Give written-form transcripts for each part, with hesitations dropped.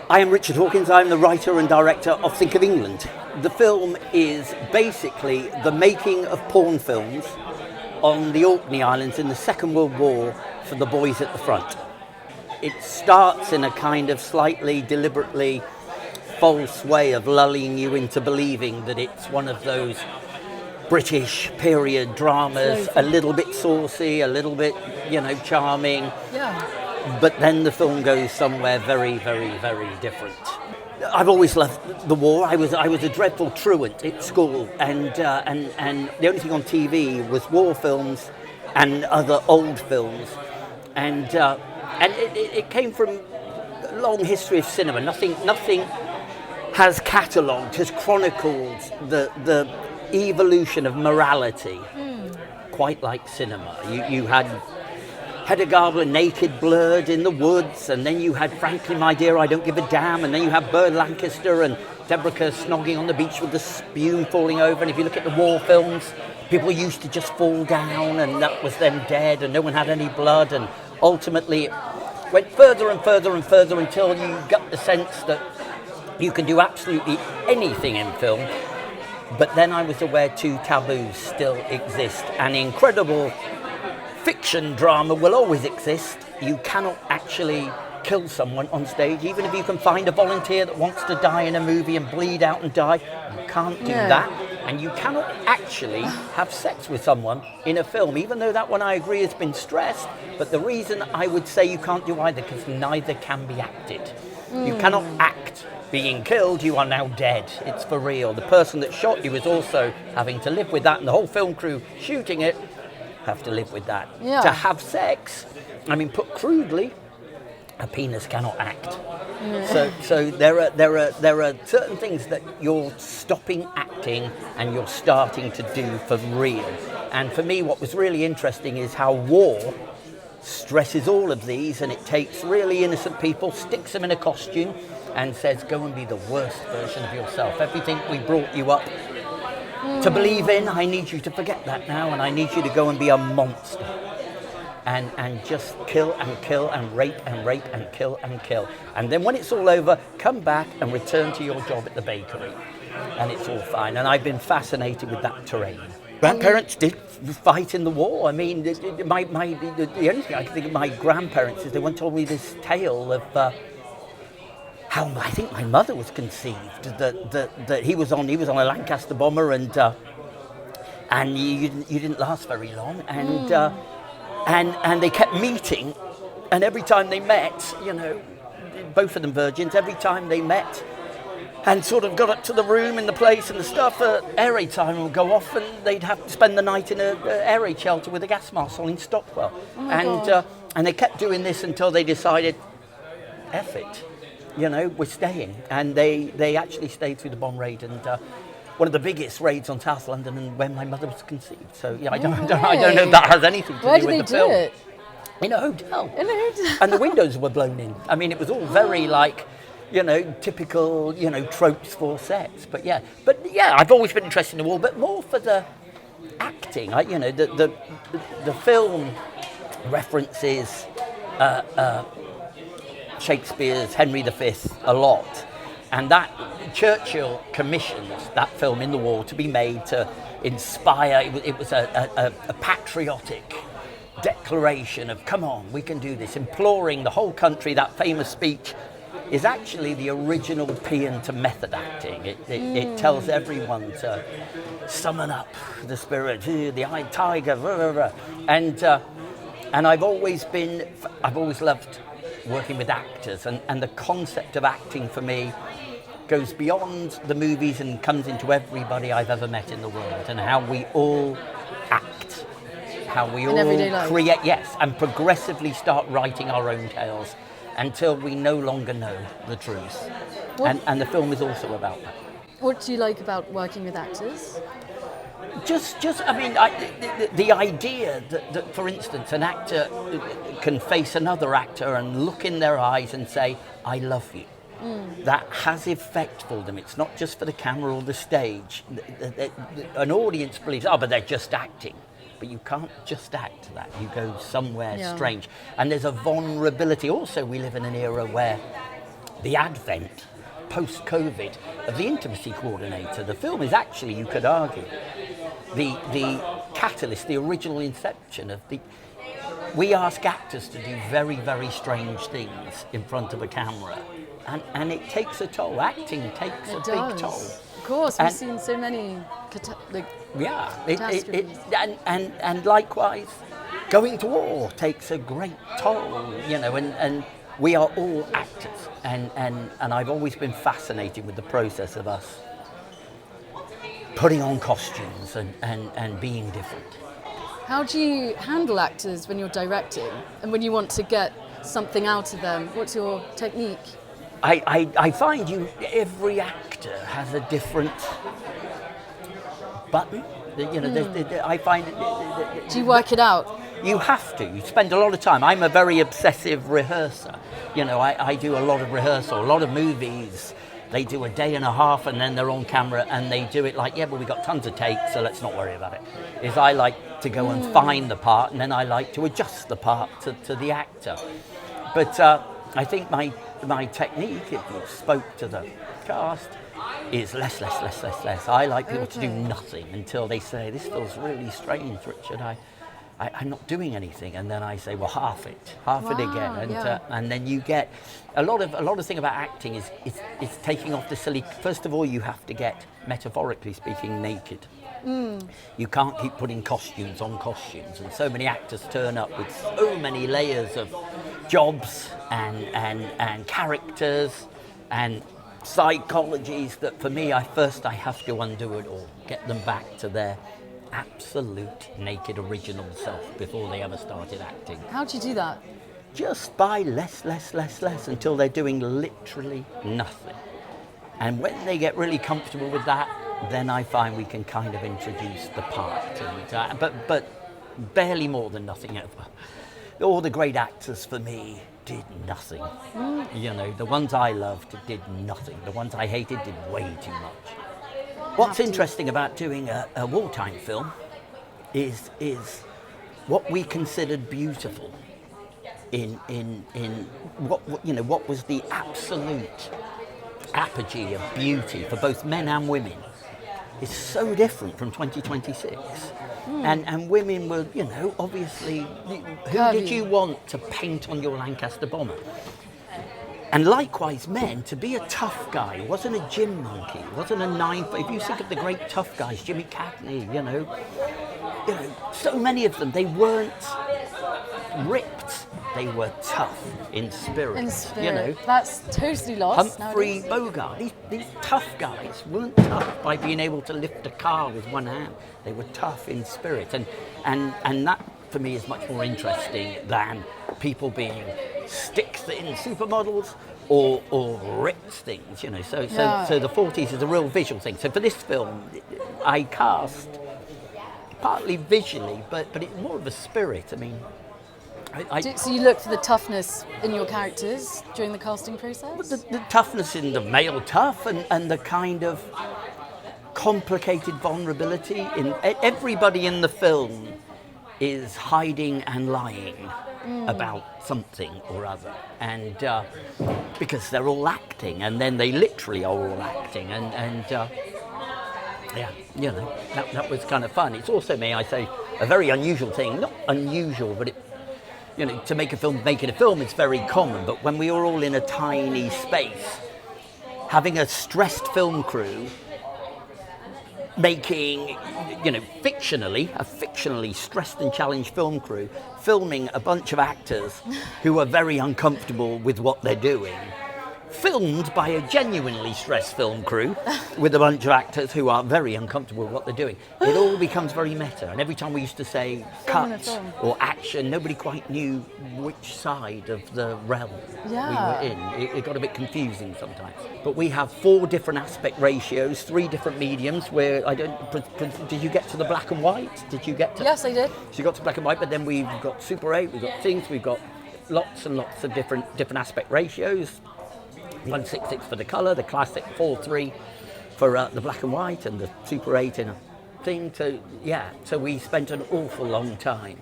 I am Richard Hawkins. I'm the writer and director of Think of England. The film is basically the making of porn films on the Orkney Islands in the Second World War for the boys at the front. It starts in a kind of slightly deliberately false way of lulling you into believing that it's one of those British period dramas, a little bit saucy, a little bit, charming. Yeah. But then the film goes somewhere very, very, very different. I've always loved the war. I was a dreadful truant at school, and the only thing on TV was war films and other old films, and it came from a long history of cinema. Nothing has catalogued, has chronicled the evolution of morality quite like cinema. You had Hedda Gabler naked, blurred in the woods, and then you had Frankly My Dear, I Don't Give a Damn, and then you had Burt Lancaster and Deborah Kerr snogging on the beach with the spume falling over. And if you look at the war films, people used to just fall down and that was them dead and no one had any blood, and ultimately it went further and further and further until you got the sense that you can do absolutely anything in film. But then I was aware two taboos still exist. An incredible fiction drama will always exist. You cannot actually kill someone on stage, even if you can find a volunteer that wants to die in a movie and bleed out and die. You can't do that. And you cannot actually have sex with someone in a film, even though that one I agree has been stressed. But the reason I would say you can't do either, because neither can be acted. You cannot act being killed, you are now dead. It's for real. The person that shot you is also having to live with that, and the whole film crew shooting it have to live with that. Yeah. To have sex, put crudely, a penis cannot act. So there are certain things that you're stopping acting and you're starting to do for real. And for me, what was really interesting is how war stresses all of these, and it takes really innocent people, sticks them in a costume, and says, go and be the worst version of yourself. Everything we brought you up to believe in, I need you to forget that now, and I need you to go and be a monster. And just kill and kill and rape and rape and kill and kill. And then when it's all over, come back and return to your job at the bakery. And it's all fine. And I've been fascinated with that terrain. Grandparents did fight in the war. The only thing I can think of my grandparents is they once told me this tale of how I think my mother was conceived, that he was on a Lancaster bomber, and you didn't last very long, and they kept meeting, and every time they met, both of them virgins, every time they met and sort of got up to the room in the place and the stuff, air raid time would go off and they'd have to spend the night in a air raid shelter with a gas mask on in Stockwell. And they kept doing this until they decided, F it. We're staying. And they actually stayed through the bomb raid, and one of the biggest raids on South London, and when my mother was conceived. So I don't know if that has anything to do with the film. Where did they do it? In a hotel. In a hotel. And the windows were blown in. It was all very typical, tropes for sets. But yeah, I've always been interested in the war, but more for the acting. The film references Shakespeare's Henry V a lot, and that Churchill commissioned that film in the war to be made to inspire. It was a patriotic declaration of, come on, we can do this, imploring the whole country. That famous speech is actually the original paean to method acting. It tells everyone to summon up the spirit, the eyed tiger, and I've always loved working with actors, and the concept of acting for me goes beyond the movies and comes into everybody I've ever met in the world, and how we all act, how we all create, and progressively start writing our own tales until we no longer know the truth. And the film is also about that. What do you like about working with actors? The idea that, for instance, an actor can face another actor and look in their eyes and say, I love you. That has effect for them. It's not just for the camera or the stage. An audience believes, but they're just acting. But you can't just act that. You go somewhere strange. And there's a vulnerability. Also, we live in an era where the advent, post-COVID, of the intimacy coordinator. The film is actually, you could argue, the catalyst, the original inception of the... We ask actors to do very, very strange things in front of a camera. And it takes a toll. Acting takes a big toll. Of course, we've seen so many catastrophes. And likewise, going to war takes a great toll, you know, and we are all actors. And I've always been fascinated with the process of us putting on costumes and being different. How do you handle actors when you're directing and when you want to get something out of them? What's your technique? I find every actor has a different button. You know, I find. Do you work it out? You have to. You spend a lot of time. I'm a very obsessive rehearser. You know, I do a lot of rehearsal. A lot of movies, they do a day and a half and then they're on camera and they do it like, yeah, but we got tons of takes, so let's not worry about it. Is I like to go and find the part, and then I like to adjust the part to the actor. But I think my technique, if you spoke to the cast, is less. I like people to do nothing until they say, this feels really strange, Richard. I'm not doing anything, and then I say, well, half it again, and then you get a lot of thing about acting is it's taking off the silly. First of all, you have to get, metaphorically speaking, naked. You can't keep putting costumes on costumes, and so many actors turn up with so many layers of jobs and characters and psychologies that for me, I have to undo it all, get them back to their absolute naked original self before they ever started acting. How do you do that? Just by less until they're doing literally nothing. And when they get really comfortable with that, then I find we can kind of introduce the part. And, but barely more than nothing ever. All the great actors for me did nothing. You know, the ones I loved did nothing. The ones I hated did way too much. What's interesting about doing a wartime film is what we considered beautiful in what was the absolute apogee of beauty for both men and women is so different from 2026. And women were, you know, obviously, who did you want to paint on your Lancaster bomber? And likewise, men, to be a tough guy, wasn't a gym monkey, wasn't a 9-foot. If you think of the great tough guys, Jimmy Cagney, you know, so many of them, they weren't ripped, they were tough in spirit. You know, that's totally lost. Humphrey nowadays. Bogart, these tough guys weren't tough by being able to lift a car with one hand. They were tough in spirit, and that for me is much more interesting than people being stick-thin supermodels or ripped things, you know. So the 40s is a real visual thing. So for this film, I cast partly visually, but it's more of a spirit. I mean, So you look for the toughness in your characters during the casting process? the toughness in the male tough and the kind of complicated vulnerability in everybody in the film is hiding and lying about something or other, and because they're all acting, and then they literally are all acting, and yeah, you know, that was kind of fun. It's also, may I say, a very unusual thing. Not unusual, but it, you know, to make a film, making a film is very common. But when we were all in a tiny space, having a stressed film crew making, you know, a fictionally stressed and challenged film crew, filming a bunch of actors who are very uncomfortable with what they're doing, filmed by a genuinely stressed film crew with a bunch of actors who are very uncomfortable with what they're doing. It all becomes very meta, and every time we used to say cut or action, nobody quite knew which side of the realm we were in. It got a bit confusing sometimes. But we have 4 different aspect ratios, 3 different mediums where did you get to the black and white? Did you get to? Yes, I did. So you got to black and white, but then we've got Super 8, we've got things, we've got lots and lots of different aspect ratios. 166 for the colour, the classic 4:3 for the black and white, and the Super 8 in a thing. So we spent an awful long time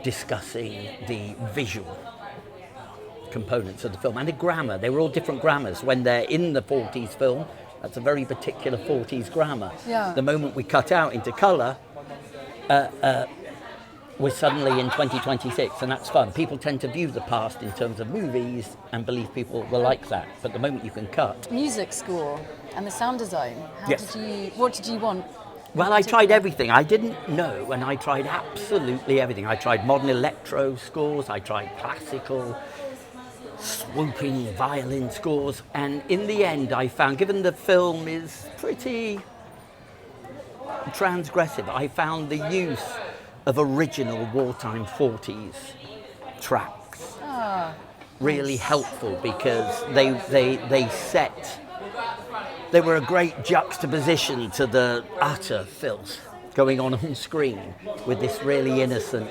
discussing the visual components of the film and the grammar. They were all different grammars. When they're in the 40s film, that's a very particular 40s grammar. Yeah. The moment we cut out into colour, we're suddenly in 2026, and that's fun. People tend to view the past in terms of movies and believe people will like that. But the moment you can cut... Music score and the sound design. Yes. What did you want? Well, I tried everything. I didn't know, and I tried absolutely everything. I tried modern electro scores, I tried classical, swooping violin scores, and in the end I found, given the film is pretty transgressive, I found the use of original wartime 40s tracks really helpful, because they were a great juxtaposition to the utter filth going on screen with this really innocent,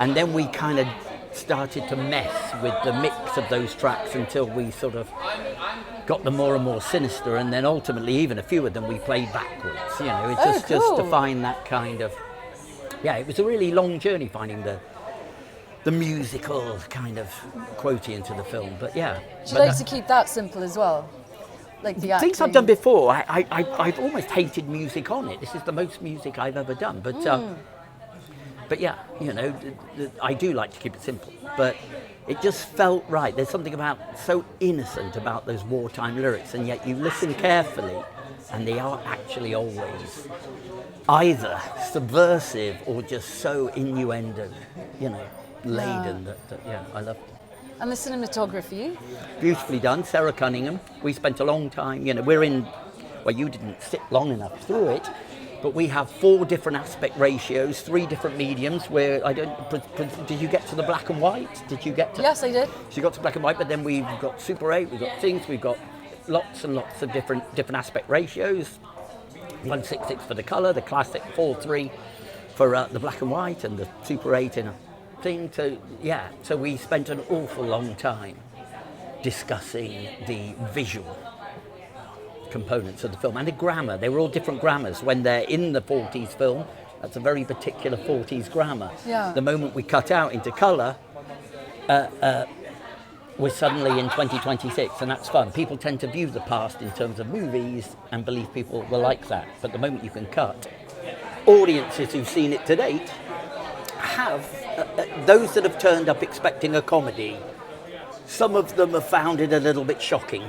and then we kind of started to mess with the mix of those tracks until we sort of got them more and more sinister, and then ultimately even a few of them we played backwards, you know. It's just to find that kind of, yeah, it was a really long journey finding the musical kind of quotient to the film, but yeah. Do you like to keep that simple as well? Like the acting? Things I've done before, I've almost hated music on it. This is the most music I've ever done, but yeah, you know, I do like to keep it simple, but it just felt right. There's something so innocent about those wartime lyrics, and yet you listen carefully and they are actually always either subversive or just so innuendo, you know, laden that yeah, I love it. And the cinematography? Beautifully done, Sarah Cunningham. We spent a long time, you know, well, you didn't sit long enough through it, but we have 4 different aspect ratios, 3 different mediums where did you get to the black and white? Did you get to? Yes, I did. So you got to black and white, but then we've got Super 8, we've got things, we've got lots and lots of different aspect ratios. 1.66 for the colour, the classic 4.3 for the black and white, and the Super 8 in a thing. So we spent an awful long time discussing the visual components of the film and the grammar. They were all different grammars. When they're in the 40s film, that's a very particular 40s grammar. Yeah. The moment we cut out into colour, we're suddenly in 2026, and that's fun. People tend to view the past in terms of movies and believe people will like that. But the moment you can cut, audiences who've seen it to date have, those that have turned up expecting a comedy, some of them have found it a little bit shocking,